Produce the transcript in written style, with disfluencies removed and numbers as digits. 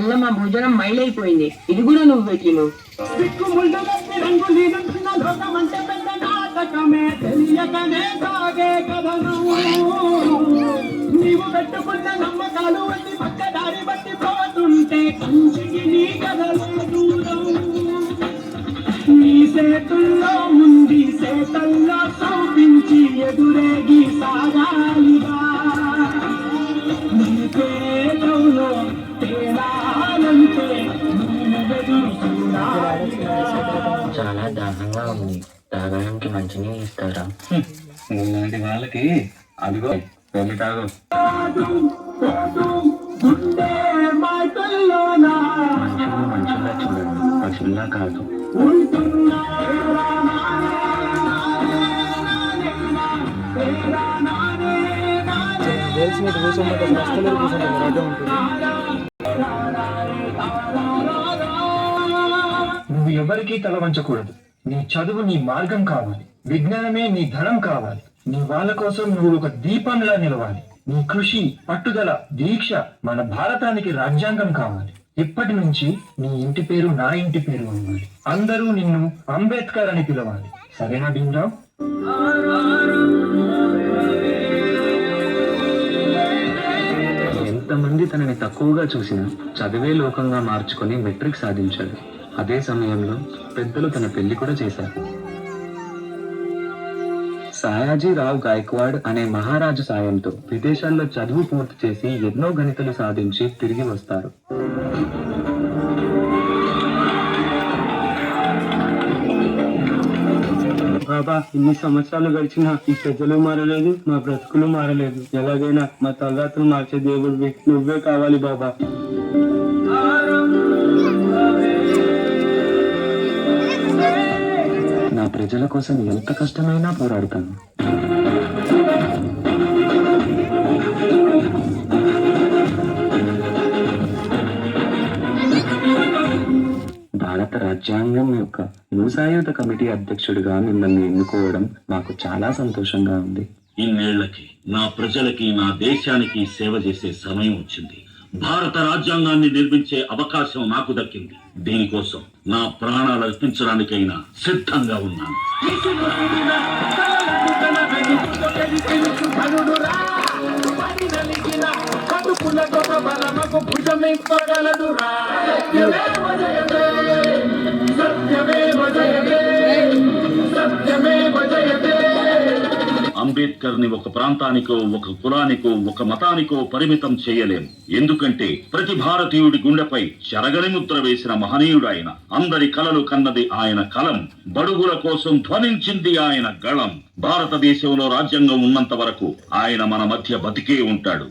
వల్ల మా భోజనం మైలైపోయింది. ఇది కూడా నువ్వు పెట్టిను. నీవు పెట్టుకున్న నమ్మకాలు వచ్చి పక్కదారి బట్టి పోతుంటే కంచికి నీ కథలో దూరం. నీ సేతుల్లో ముందు సేతల్లో చూపించి ఎదురేగి సాగాలిగా. నీ పేదలో తేడాలంటే చాలా దాహంగా ఉంది, తాగడానికి మంచిని ఇస్తారా? ఇలాంటి వాళ్ళకి అదిగో వెళ్ళి తాగు. మనుషులు మనుషుల్లా చూడండి, పశువుల్లా కాదు. నువ్వు ఎవరికీ తల వంచకూడదు. నీ చదువు నీ మార్గం కావాలి, విజ్ఞానమే నీ ధనం కావాలి. నీ వాళ్ళ కోసం నువ్వు ఒక దీపంలా నిలవాలి. నీ కృషి, పట్టుదల, దీక్ష మన భారతానికి రాజ్యాంగం కావాలి. ఇప్పటి నుంచి నీ ఇంటి పేరు నా ఇంటి పేరు అవ్వాలి. అందరూ నిన్ను అంబేద్కర్ అని పిలవాలి. సరేనా భీమరావు? ఎంతమంది తనని తక్కువగా చూసినా చదివే లోకంగా మార్చుకొని మెట్రిక్ సాధించాడు. అదే సమయంలో పెద్దలు తన పెళ్లి కూడా చేశారు. సాయాజీరావు గాయక్వాడ్ అనే మహారాజు సాయంతో విదేశాల్లో చదువు పూర్తి చేసి ఎన్నో గణితలు సాధించి తిరిగి వస్తారు. బాబా, ఇన్ని సంవత్సరాలు గడిచినా ఈ ప్రజలు మారలేదు, మా బ్రతుకులు మారలేదు. ఎలాగైనా మా తలరాత్రులు మార్చే దేవుడివి నువ్వే కావాలి బాబా. నా ప్రజల కోసం ఎంత కష్టమైనా పోరాడతాను. భారత రాజ్యాంగం యొక్క వ్యవసాయుత కమిటీ అధ్యక్షుడిగా మిమ్మల్ని ఎన్నుకోవడం మాకు చాలా సంతోషంగా ఉంది. ఇన్నేళ్లకి నా ప్రజలకి, నా దేశానికి సేవ చేసే సమయం వచ్చింది. భారత రాజ్యాంగాన్ని నిర్మించే అవకాశం నాకు దక్కింది. దీనికోసం నా ప్రాణాలు అర్పించడానికైనా సిద్ధంగా ఉన్నాను. అంబేద్కర్ ని ఒక ప్రాంతానికో, ఒక కులానికో, ఒక మతానికో పరిమితం చేయలేం. ఎందుకంటే ప్రతి భారతీయుడి గుండెపై చెరగని ముద్ర వేసిన మహనీయుడు ఆయన. అందరి కలలు కన్నది ఆయన కలం, బడుగుల కోసం ధ్వనించింది ఆయన గళం. భారతదేశంలో రాజ్యాంగం ఉన్నంత వరకు ఆయన మన మధ్య బతికే ఉంటాడు.